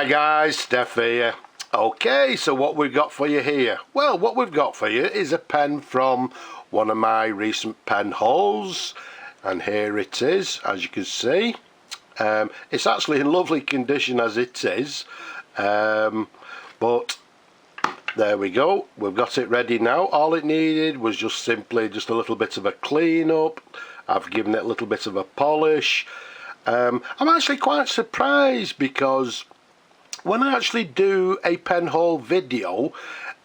Hi guys, Steph here. Okay, so what we've got for you here? Well, what we've got for you is a pen from one of my recent pen hauls, and here it is, as you can see. It's actually in lovely condition as it is, but there we go, we've got it ready now. All it needed was just a little bit of a clean up. I've given it a little bit of a polish. I'm actually quite surprised because when I actually do a pen haul video,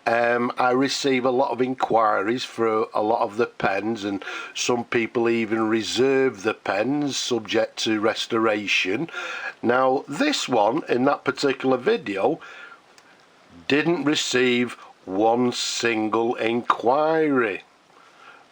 I receive a lot of inquiries for a lot of the pens, and some people even reserve the pens subject to restoration. Now this one in that particular video didn't receive one single inquiry.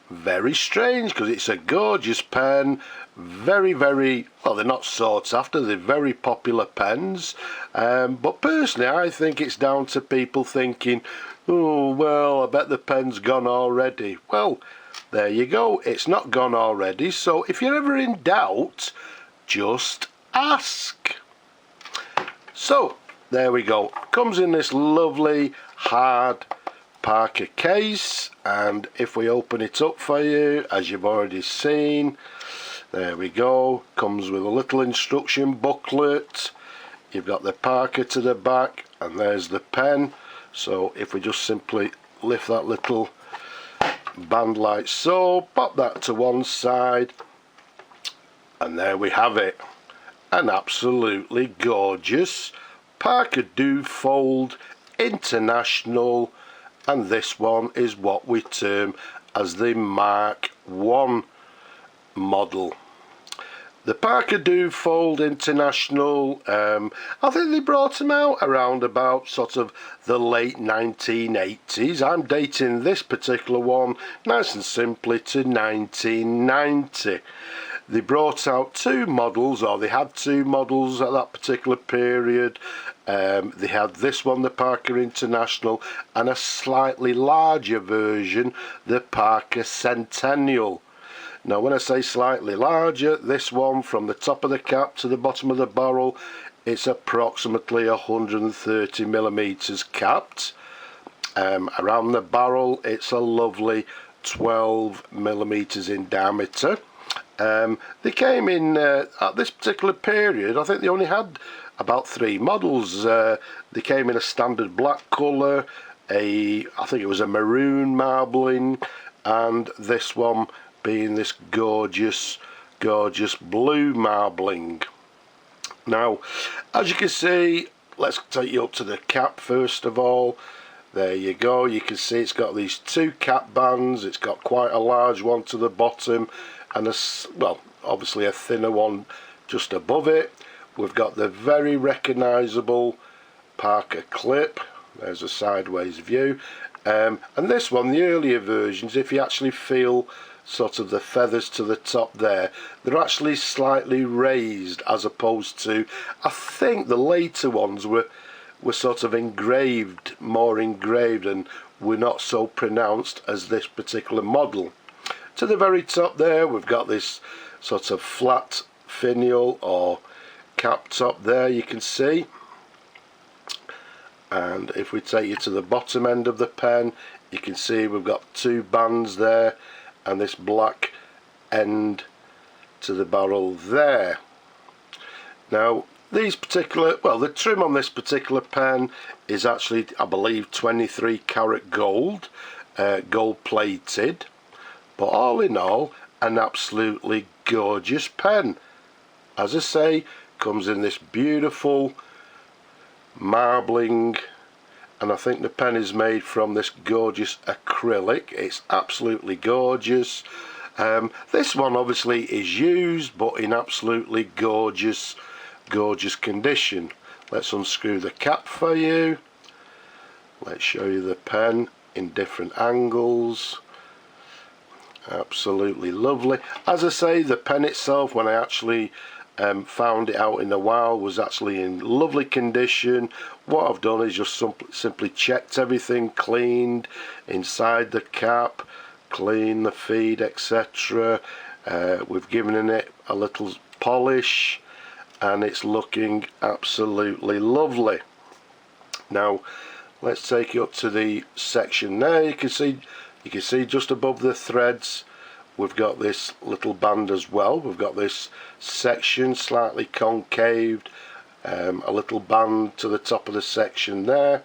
Very strange, because it's a gorgeous pen, very well, they're not sought after, they're very popular pens, but personally I think it's down to people thinking, oh well, I bet the pen's gone already. Well, there you go, it's not gone already, so if you're ever in doubt, just ask. So there we go, comes in this lovely hard Parker case, and if we open it up for you, as you've already seen, there we go, comes with a little instruction booklet. You've got the Parker to the back, and there's the pen. So if we just simply lift that little band like so, pop that to one side, and there we have it, an absolutely gorgeous Parker Duofold International, and this one is what we term as the Mark 1 model. The Parker Duofold International, I think they brought them out around about sort of the late 1980s. I'm dating this particular one nice and simply to 1990. They brought out two models, or they had two models at that particular period. They had this one, the Parker International, and a slightly larger version, the Parker Centennial. Now when I say slightly larger, this one from the top of the cap to the bottom of the barrel, it's approximately 130 millimeters capped. Around the barrel it's a lovely 12 millimeters in diameter. They came in at this particular period, I think they only had about 3 models. They came in a standard black colour, I think it was a maroon marbling, and this one being this gorgeous blue marbling. Now as you can see, let's take you up to the cap first of all. There you go, you can see it's got these two cap bands, it's got quite a large one to the bottom and obviously a thinner one just above it. We've got the very recognisable Parker clip, there's a sideways view, and this one, the earlier versions, if you actually feel sort of the feathers to the top there, they're actually slightly raised, as opposed to, I think the later ones were sort of more engraved and were not so pronounced as this particular model. To the very top there we've got this sort of flat finial or cap top there, you can see, and if we take you to the bottom end of the pen, you can see we've got two bands there and this black end to the barrel there. Now these particular, the trim on this particular pen is actually, I believe, 23 karat gold, gold plated, but all in all an absolutely gorgeous pen. As I say, comes in this beautiful marbling, and I think the pen is made from this gorgeous acrylic. It's absolutely gorgeous. This one obviously is used, but in absolutely gorgeous condition. Let's unscrew the cap for you. Let's show you the pen in different angles. Absolutely lovely. As I say, the pen itself, when I actually found it out in the wild, was actually in lovely condition. What I've done is just simply checked everything, cleaned inside the cap, cleaned the feed, etc. We've given it a little polish, and it's looking absolutely lovely. Now let's take you up to the section there. You can see just above the threads we've got this little band as well. We've got this section slightly concaved, a little band to the top of the section there,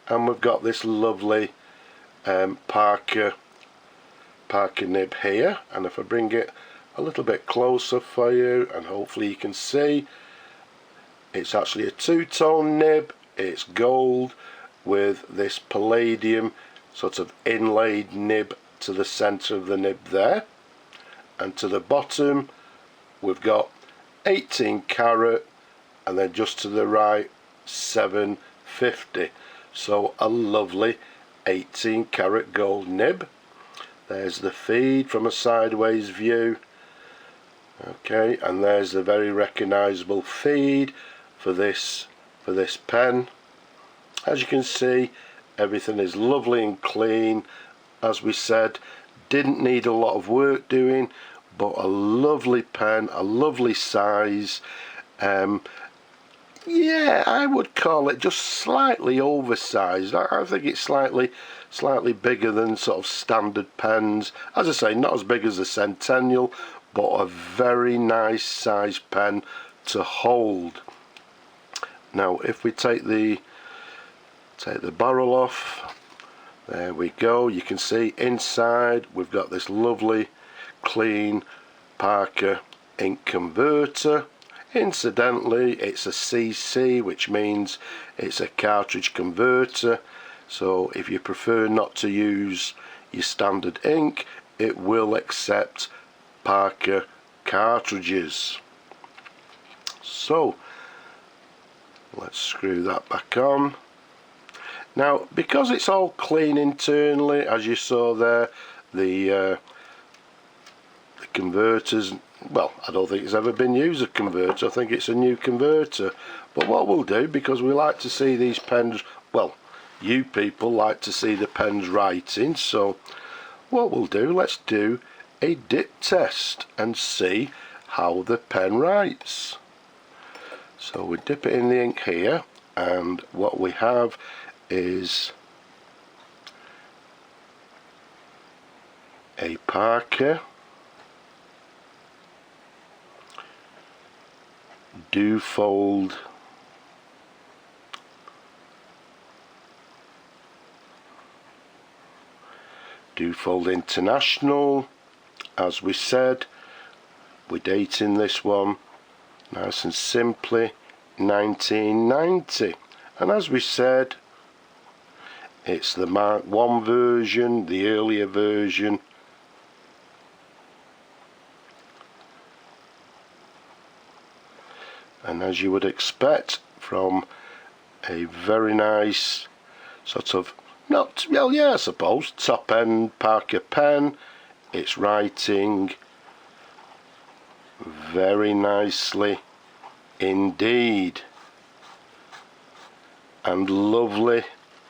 and we've got this lovely Parker nib here. And if I bring it a little bit closer for you, and hopefully you can see, it's actually a two-tone nib. It's gold with this palladium sort of inlaid nib to the center of the nib there, and to the bottom we've got 18 carat, and then just to the right 750. So a lovely 18 carat gold nib. There's the feed from a sideways view. Okay, and there's the very recognizable feed for this pen. As you can see, everything is lovely and clean. As we said, didn't need a lot of work doing, but a lovely pen, a lovely size. Yeah, I would call it just slightly oversized. I think it's slightly bigger than sort of standard pens. As I say, not as big as the Centennial, but a very nice size pen to hold. Now if we take the barrel off, there we go. You can see inside we've got this lovely clean Parker ink converter. Incidentally, it's a CC, which means it's a cartridge converter, so if you prefer not to use your standard ink, it will accept Parker cartridges. So let's screw that back on. Now, because it's all clean internally, as you saw there, the converters, well, I don't think it's ever been used, a converter. I think it's a new converter. But what we'll do, because we like to see these pens, well, you people like to see the pens writing, so what we'll do, let's do a dip test and see how the pen writes. So we dip it in the ink here, and what we have is a Parker Duofold International. As we said, we're dating this one nice and simply 1990, and as we said, it's the Mark 1 version, the earlier version. And as you would expect from a very nice sort of, not, well, yeah, I suppose, top end Parker pen, it's writing very nicely indeed, and lovely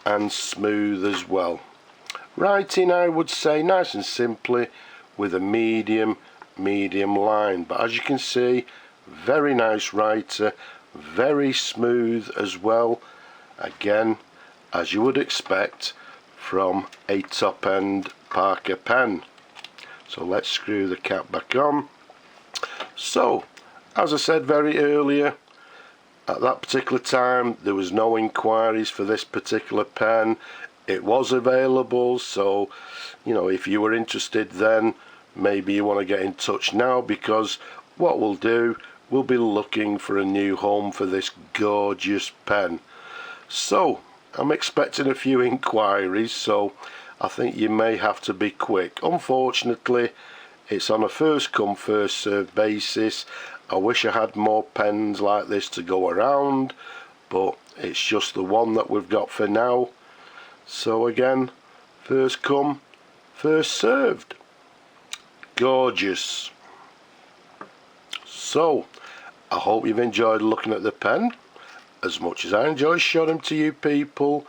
and smooth as well. Writing, I would say, nice and simply with a medium line, but as you can see, very nice writer, very smooth as well, again as you would expect from a top end Parker pen. So let's screw the cap back on. So as I said very earlier, at that particular time there was no inquiries for this particular pen. It was available, so you know, if you were interested then, maybe you want to get in touch now, because what we'll do, we'll be looking for a new home for this gorgeous pen. So I'm expecting a few inquiries, so I think you may have to be quick. Unfortunately, it's on a first come first served basis. I wish I had more pens like this to go around, but it's just the one that we've got for now. So again, first come first served. Gorgeous. So I hope you've enjoyed looking at the pen as much as I enjoy showing them to you people.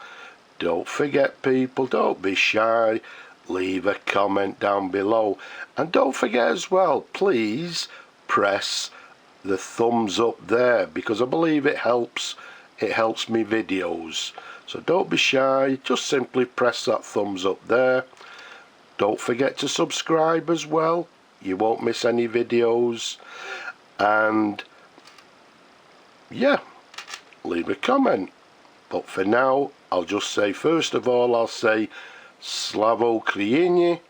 Don't forget, people, don't be shy, leave a comment down below, and don't forget as well, please press the thumbs up there, because I believe it helps me videos. So don't be shy, just simply press that thumbs up there. Don't forget to subscribe as well, you won't miss any videos. And yeah, leave a comment. But for now, I'll just say, first of all, I'll say Slavo Kriini,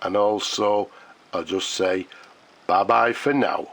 and also I'll just say bye bye for now.